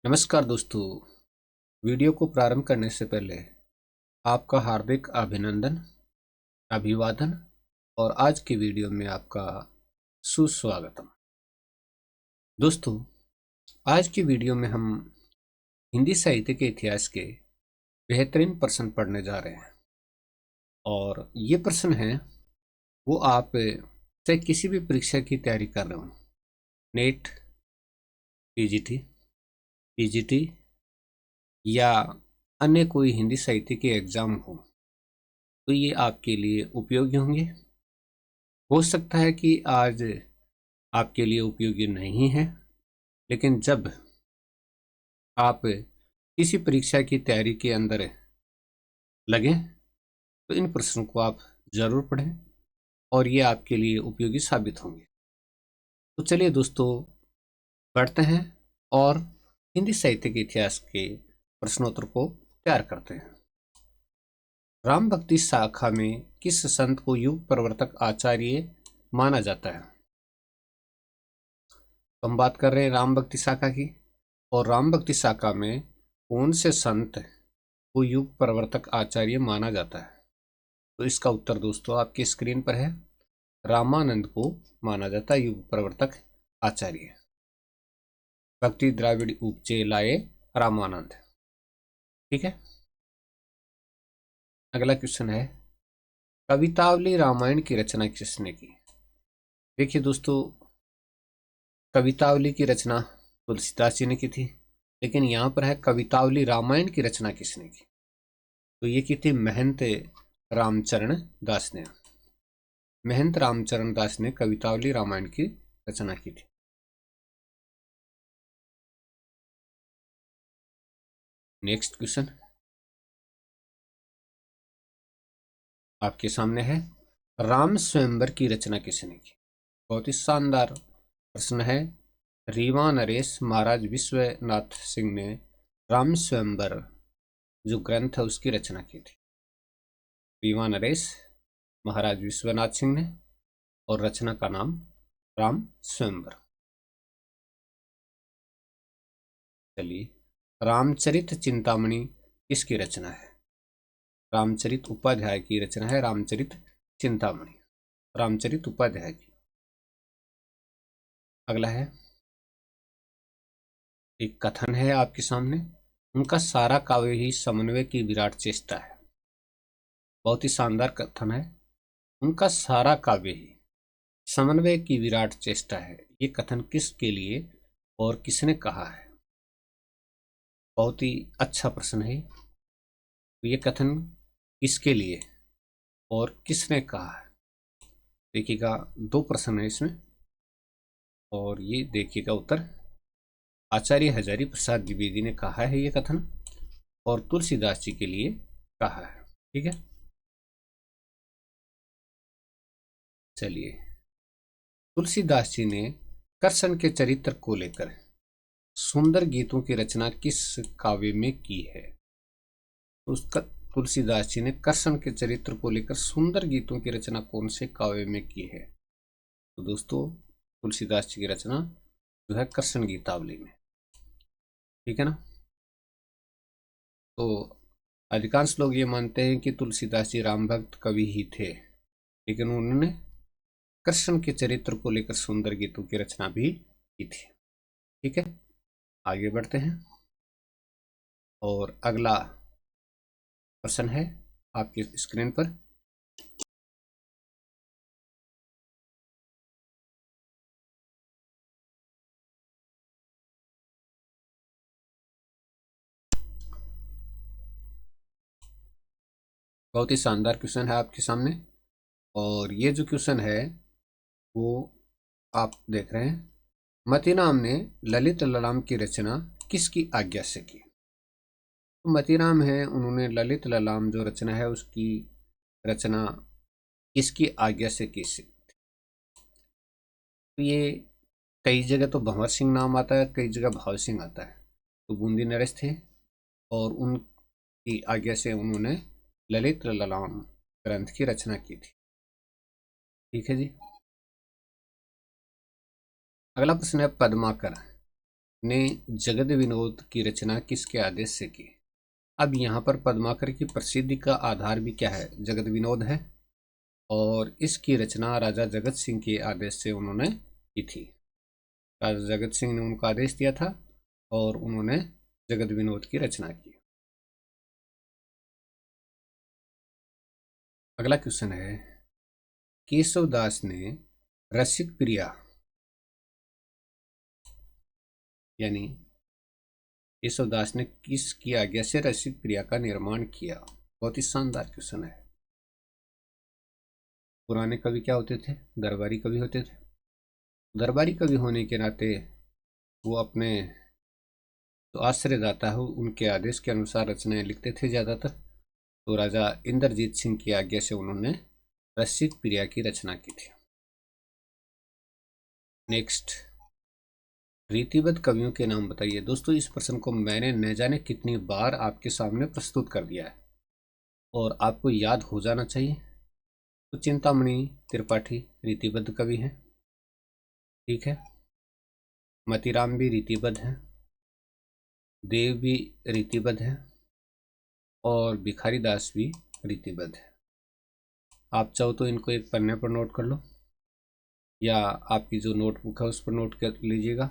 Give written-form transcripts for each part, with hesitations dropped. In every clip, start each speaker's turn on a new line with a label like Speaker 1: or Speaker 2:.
Speaker 1: नमस्कार दोस्तों। वीडियो को प्रारंभ करने से पहले आपका हार्दिक अभिनंदन, अभिवादन और आज की वीडियो में आपका सुस्वागतम। दोस्तों, आज की वीडियो में हम हिंदी साहित्य के इतिहास के बेहतरीन प्रश्न पढ़ने जा रहे हैं और ये प्रश्न हैं वो आप चाहे किसी भी परीक्षा की तैयारी कर रहे हो, नेट, पीजीटी, पीजीटी या अन्य कोई हिंदी साहित्य के एग्जाम हो, तो ये आपके लिए उपयोगी होंगे। हो सकता है कि आज आपके लिए उपयोगी नहीं है, लेकिन जब आप किसी परीक्षा की तैयारी के अंदर लगें तो इन प्रश्नों को आप जरूर पढ़ें और ये आपके लिए उपयोगी साबित होंगे। तो चलिए दोस्तों, पढ़ते हैं और हिंदी साहित्य के इतिहास के प्रश्नोत्तर को तैयार करते हैं। राम भक्ति शाखा में किस संत को युग प्रवर्तक आचार्य माना जाता है? तो हम बात कर रहे हैं राम भक्ति शाखा की, और राम भक्ति शाखा में कौन से संत को युग प्रवर्तक आचार्य माना जाता है? तो इसका उत्तर दोस्तों आपकी स्क्रीन पर है। रामानंद को माना जाता है युग प्रवर्तक आचार्य। भक्ति द्राविड़ उपजे लाए रामानंद। ठीक है, अगला क्वेश्चन है, कवितावली रामायण की रचना किसने की? देखिए दोस्तों, कवितावली की रचना तुलसीदास जी ने की थी, लेकिन यहाँ पर है कवितावली रामायण की रचना किसने की? तो ये की थी महंत रामचरण दास ने। महंत रामचरण दास ने कवितावली रामायण की रचना की थी। नेक्स्ट क्वेश्चन आपके सामने है, राम स्वयंवर की रचना किसने की? बहुत ही शानदार प्रश्न है। रीवा नरेश महाराज विश्वनाथ सिंह ने राम स्वयंवर जो ग्रंथ है उसकी रचना की थी। रीवा नरेश महाराज विश्वनाथ सिंह ने, और रचना का नाम राम स्वयंवर। चलिए, रामचरित चिंतामणि किसकी रचना है? रामचरित उपाध्याय की रचना है रामचरित चिंतामणि, रामचरित उपाध्याय की। अगला है, एक कथन है आपके सामने, उनका सारा काव्य ही समन्वय की विराट चेष्टा है। बहुत ही शानदार कथन है, उनका सारा काव्य ही समन्वय की विराट चेष्टा है। ये कथन किसके लिए और किसने कहा है? बहुत ही अच्छा प्रश्न है। तो ये कथन किसके लिए और किसने कहा है? देखिएगा, दो प्रश्न है इसमें, और ये देखिएगा उत्तर। आचार्य हजारी प्रसाद द्विवेदी ने कहा है ये कथन, और तुलसीदास जी के लिए कहा है। ठीक है, चलिए, तुलसीदास जी ने कृष्ण के चरित्र को लेकर सुंदर गीतों की रचना किस काव्य में की है? तो उसका तुलसीदास जी ने कृष्ण के चरित्र को लेकर सुंदर गीतों की रचना कौन से काव्य में की है? तो दोस्तों, तुलसीदास जी की रचना जो है कृष्ण गीतावली में। ठीक है ना। तो अधिकांश लोग ये मानते हैं कि तुलसीदास जी राम भक्त कवि ही थे, लेकिन उन्होंने कृष्ण के चरित्र को लेकर सुंदर गीतों की रचना भी की थी। ठीक है, आगे बढ़ते हैं और अगला प्रश्न है आपकी स्क्रीन पर। बहुत ही शानदार क्वेश्चन है आपके सामने, और ये जो क्वेश्चन है वो आप देख रहे हैं, मतीराम ने ललित ललाम की रचना किसकी आज्ञा से की? तो मतीराम है, उन्होंने ललित ललाम जो रचना है उसकी रचना किसकी आज्ञा से की? तो ये कई जगह तो भंवर सिंह नाम आता है, कई जगह भाव सिंह आता है। तो बूंदी नरेश थे, और उनकी आज्ञा से उन्होंने ललित ललाम ग्रंथ की रचना की थी। ठीक है जी। अगला प्रश्न है, पद्माकर ने जगत विनोद की रचना किसके आदेश से की? अब यहाँ पर पद्माकर की प्रसिद्धि का आधार भी क्या है? जगत विनोद है, और इसकी रचना राजा जगत सिंह के आदेश से उन्होंने की थी। राजा जगत सिंह ने उनको आदेश दिया था और उन्होंने जगत विनोद की रचना की। अगला क्वेश्चन है, केशव दास ने रसिक प्रिया यानी केशव दास ने किसकी आज्ञा से रसिक प्रिया का निर्माण किया? बहुत ही शानदार क्वेश्चन है। पुराने कवि क्या होते थे? दरबारी कवि होते थे। दरबारी कवि होने के नाते वो अपने जो आश्रयदाता हो उनके आदेश के अनुसार रचनाएं लिखते थे ज़्यादातर। तो राजा इंद्रजीत सिंह की आज्ञा से उन्होंने रसिक प्रिया की रचना की थी। नेक्स्ट, रीतिबद्ध कवियों के नाम बताइए। दोस्तों, इस प्रश्न को मैंने न जाने कितनी बार आपके सामने प्रस्तुत कर दिया है और आपको याद हो जाना चाहिए। तो चिंतामणि त्रिपाठी रीतिबद्ध कवि हैं, ठीक है। मतीराम भी रीतिबद्ध हैं, देव भी रीतिबद्ध हैं और भिखारी दास भी रीतिबद्ध है। आप चाहो तो इनको एक पन्ने पर नोट कर लो या आपकी जो नोटबुक है उस पर नोट कर लीजिएगा।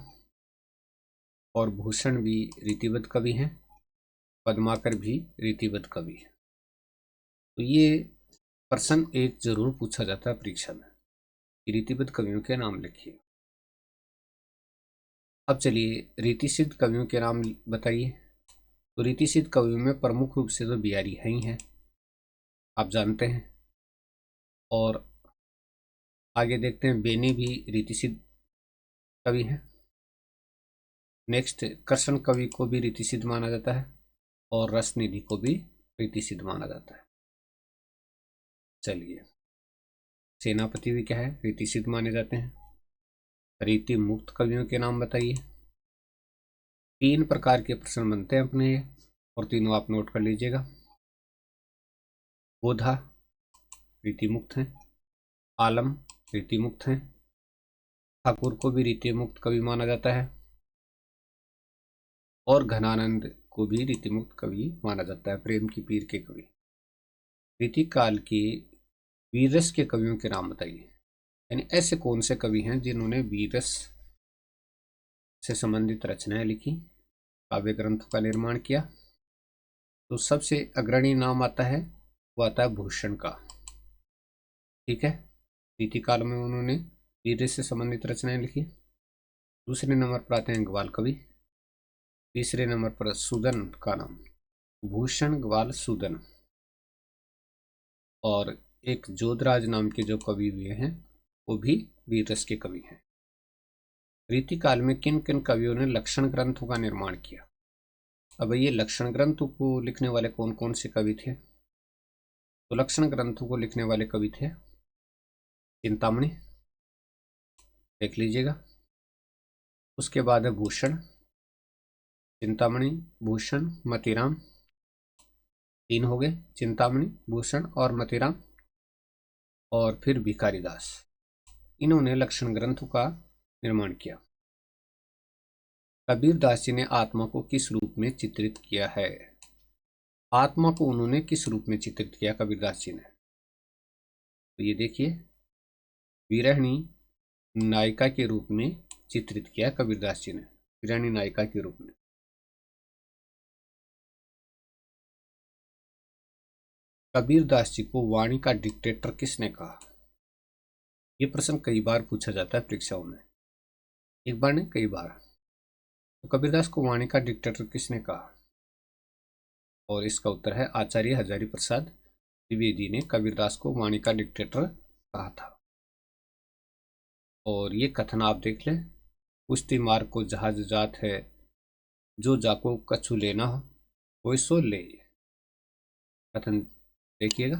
Speaker 1: और भूषण भी रीतिबद्ध कवि हैं, पद्माकर भी रीतिबद्ध कवि हैं। तो ये प्रश्न एक जरूर पूछा जाता है परीक्षा में, रीतिबद्ध कवियों के नाम लिखिए। अब चलिए रीति सिद्ध कवियों के नाम बताइए। तो रीति सिद्ध कवियों में प्रमुख रूप से तो बिहारी है ही हैं, आप जानते हैं। और आगे देखते हैं, बेनी भी रीति सिद्ध कवि हैं। नेक्स्ट, कृष्ण कवि को भी रीति सिद्ध माना जाता है और रसनिधि को भी रीति सिद्ध माना जाता है। चलिए, सेनापति भी क्या है? रीति सिद्ध माने जाते हैं। रीति मुक्त कवियों के नाम बताइए। 3 प्रकार के प्रश्न बनते हैं अपने ये, और तीनों आप नोट कर लीजिएगा। बोधा रीति मुक्त हैं, आलम रीति मुक्त हैं, ठाकुर को भी रीति मुक्त कवि माना जाता है और घनानंद को भी रीति मुक्त कवि माना जाता है, प्रेम की पीर के कवि। रीति काल के वीररस के कवियों के नाम बताइए। यानी ऐसे कौन से कवि हैं जिन्होंने वीररस से संबंधित रचनाएं लिखी, काव्य ग्रंथों का निर्माण किया? तो सबसे अग्रणी नाम आता है, वो आता है भूषण का, ठीक है। रीति काल में उन्होंने वीररस से संबंधित रचनाएं लिखी। दूसरे नंबर पर आते हैं ग्वाल कवि। तीसरे नंबर पर सूदन का नाम, भूषण ग्वाल सूदन। और एक जोधराज नाम के जो कवि हुए हैं वो भी वीररस के कवि हैं। रीति काल में किन किन कवियों ने लक्षण ग्रंथों का निर्माण किया? अब ये लक्षण ग्रंथों को लिखने वाले कौन कौन से कवि थे? तो लक्षण ग्रंथों को लिखने वाले कवि थे चिंतामणि, देख लीजिएगा। उसके बाद है भूषण, चिंतामणि, भूषण, मतीराम। 3 हो गए, चिंतामणि, भूषण और मतीराम। और फिर भिखारी दास, इन्होंने लक्षण ग्रंथों का निर्माण किया। कबीर दास जी ने आत्मा को किस रूप में चित्रित किया है? आत्मा को उन्होंने किस रूप में चित्रित किया कबीर दास जी ने? तो ये देखिए, विरहिणी नायिका के रूप में चित्रित किया कबीर दास जी ने, विरहिणी नायिका के रूप में। कबीर दास जी को वाणी का डिक्टेटर किसने कहा? ये प्रश्न कई बार पूछा जाता है परीक्षाओं में, एक बार नहीं कई बार। तो कबीरदास को वाणी का डिक्टेटर किसने कहा? और इसका उत्तर है आचार्य हजारी प्रसाद द्विवेदी ने कबीरदास को वाणी का डिक्टेटर कहा था। और ये कथन आप देख लें, पुष्टि मार्ग को जहाज जात है, जो जाको कछु लेना हो कोई सो ले। कथन देखिएगा।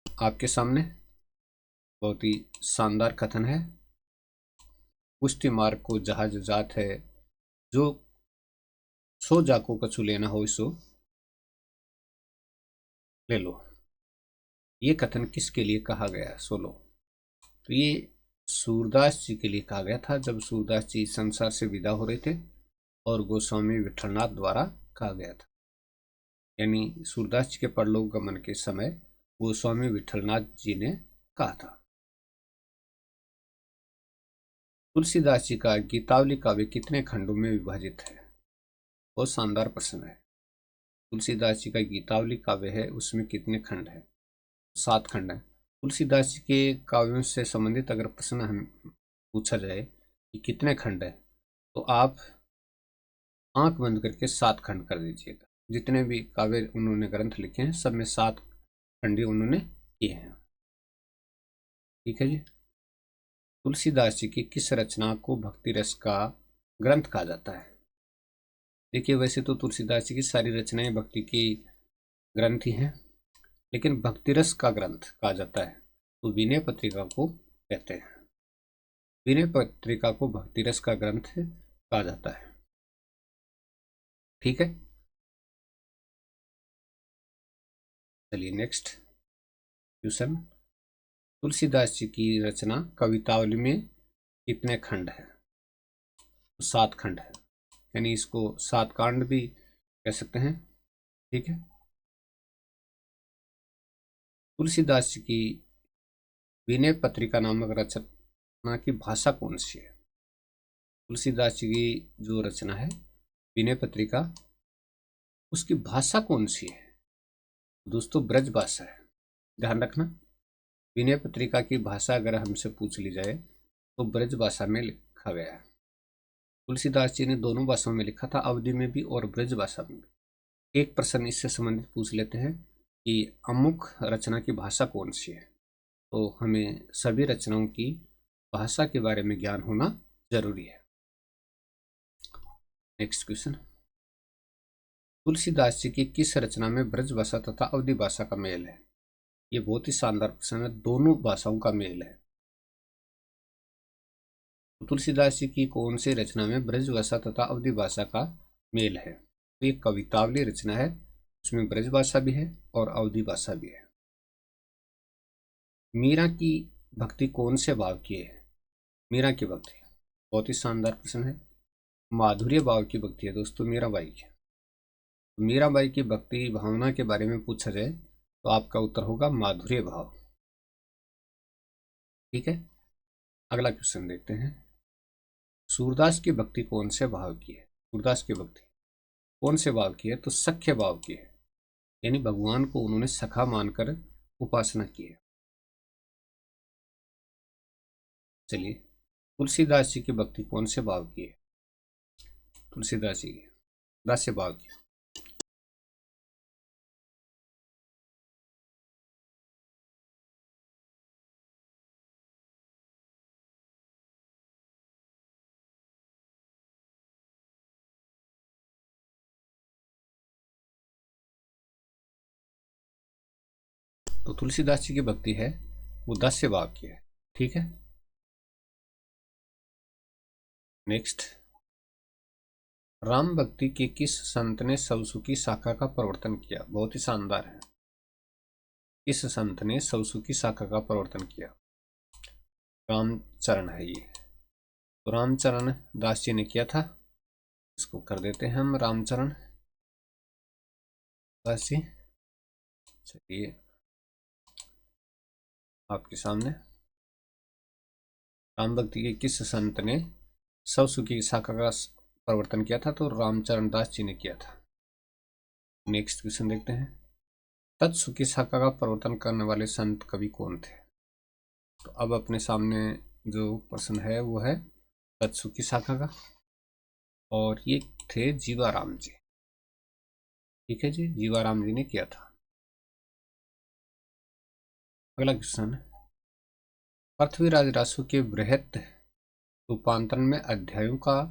Speaker 1: आपके सामने बहुत ही शानदार कथन है। पुष्टि मार्ग को जहाज जात है, जो सो जाको कछु लेना हो सो ले लो। ये कथन किसके लिए कहा गया? सोलो। तो ये सूरदास जी के लिए कहा गया था, जब सूरदास जी संसार से विदा हो रहे थे और गोस्वामी विठलनाथ द्वारा कहा गया था। यानी सूरदास जी के परलोक गमन के समय गोस्वामी विठलनाथ जी ने कहा था। तुलसीदास जी का गीतावली काव्य कितने खंडों में विभाजित है? बहुत शानदार प्रश्न है। तुलसीदास जी का गीतावली काव्य है, उसमें कितने खंड है? 7 खंड है। तुलसीदास जी के काव्यों से संबंधित अगर प्रश्न हम पूछा जाए कि कितने खंड है, तो आप आंख बंद करके 7 खंड कर दीजिएगा। जितने भी काव्य उन्होंने ग्रंथ लिखे हैं सब में 7 खंड उन्होंने किए हैं। ठीक है जी। तुलसीदास जी की किस रचना को भक्ति रस का ग्रंथ कहा जाता है? देखिए, वैसे तो तुलसीदास जी की सारी रचनाएं भक्ति की ग्रंथ ही हैं, लेकिन भक्ति रस का ग्रंथ कहा जाता है तो विनय पत्रिका को कहते हैं। विनय पत्रिका को भक्ति रस का ग्रंथ कहा जाता है। ठीक है, चलिए नेक्स्ट क्वेश्चन। तुलसीदास जी की रचना कवितावली में कितने खंड है? 7 खंड है, यानी इसको 7 कांड भी कह सकते हैं। ठीक है, तुलसीदास जी की विनय पत्रिका नामक रचना की भाषा कौन सी है? तुलसीदास जी की जो रचना है विनय पत्रिका, उसकी भाषा कौन सी है? दोस्तों, ब्रज भाषा है। ध्यान रखना, विनय पत्रिका की भाषा अगर हमसे पूछ ली जाए तो ब्रज भाषा में लिखा गया है। तुलसीदास जी ने दोनों भाषाओं में लिखा था, अवधी में भी और ब्रज भाषा में भी। एक प्रश्न इससे संबंधित पूछ लेते हैं कि अमुक रचना की भाषा कौन सी है, तो हमें सभी रचनाओं की भाषा के बारे में ज्ञान होना जरूरी है। Next question. तुलसीदास जी की किस रचना में ब्रज भाषा तथा अवधी भाषा का मेल है? ये बहुत ही शानदार प्रश्न है, दोनों भाषाओं का मेल है। तो तुलसीदास जी की कौन सी रचना में ब्रज भाषा तथा अवधी भाषा का मेल है? तो ये कवितावली रचना है, उसमें ब्रज भाषा भी है और अवधी भाषा भी है। मीरा की भक्ति कौन से भाव की है? मीरा की भक्ति बहुत ही शानदार प्रश्न है। माधुर्य भाव की भक्ति है दोस्तों मीराबाई की। मीराबाई की भक्ति भावना के बारे में पूछा जाए तो आपका उत्तर होगा माधुर्य भाव। ठीक है, अगला क्वेश्चन देखते हैं। सूरदास की भक्ति कौन से भाव की है? सूरदास की भक्ति कौन से भाव की है? तो सख्य भाव की है, यानी भगवान को उन्होंने सखा मानकर उपासना की है। चलिए, तुलसीदास जी की भक्ति कौन से भाव की है? तुलसीदास जी की दास्य भाव की। तो तुलसीदास जी की भक्ति है वो दास्य भाव की है। ठीक है, नेक्स्ट। राम भक्ति के किस संत ने सवसुकी शाखा का प्रवर्तन किया? बहुत ही शानदार है। किस संत ने सवसुकी शाखा का प्रवर्तन किया? रामचरण है ये। तो रामचरण दास जी ने किया था। इसको कर देते हैं हम रामचरण दास जी। चलिए, आपके सामने राम भक्ति के किस संत ने सवसुकी शाखा का प्रवर्तन किया था? तो रामचरण दास जी ने किया था। नेक्स्ट क्वेश्चन देखते हैं। तत्सुकी शाखा का प्रवर्तन करने वाले संत कवि कौन थे? तो अब अपने सामने जो प्रश्न है वो है तत्सुकी शाखा का, और ये थे जीवाराम जी। ठीक है जी, जीवाराम जी ने किया था। अगला क्वेश्चन। पृथ्वीराज रासु के बृहत रूपांतरण में अध्यायों का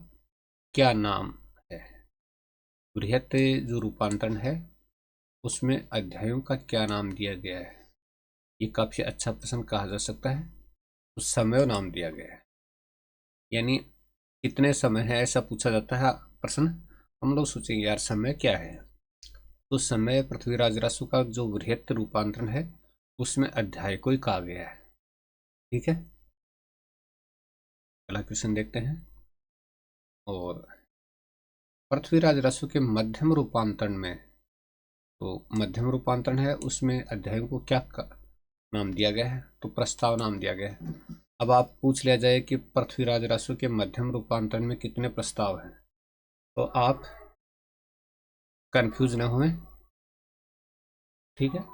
Speaker 1: क्या नाम है? बृहत जो रूपांतरण है उसमें अध्यायों का क्या नाम दिया गया है? ये काफी अच्छा प्रश्न कहा जा सकता है। तो समय नाम दिया गया है, यानी कितने समय है ऐसा पूछा जाता है प्रश्न, हम लोग सोचेंगे यार समय क्या है, तो समय पृथ्वीराज रासु का जो वृहत्त रूपांतरण है उसमें अध्याय को ही कहा गया है। ठीक है, अगला क्वेश्चन देखते हैं। और पृथ्वीराज रासु के मध्यम रूपांतरण में, तो मध्यम रूपांतरण है उसमें अध्यायों को क्या नाम दिया गया है, तो प्रस्ताव नाम दिया गया है। अब आप पूछ लिया जाए कि पृथ्वीराज रासु के मध्यम रूपांतरण में कितने प्रस्ताव हैं, तो आप कंफ्यूज न हुए। ठीक है,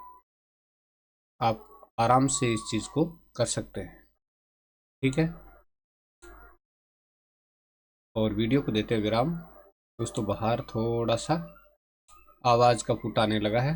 Speaker 1: आप आराम से इस चीज को कर सकते हैं। ठीक है, और वीडियो को देते विराम। दोस्तों बाहर थोड़ा सा आवाज का फुट आने लगा है,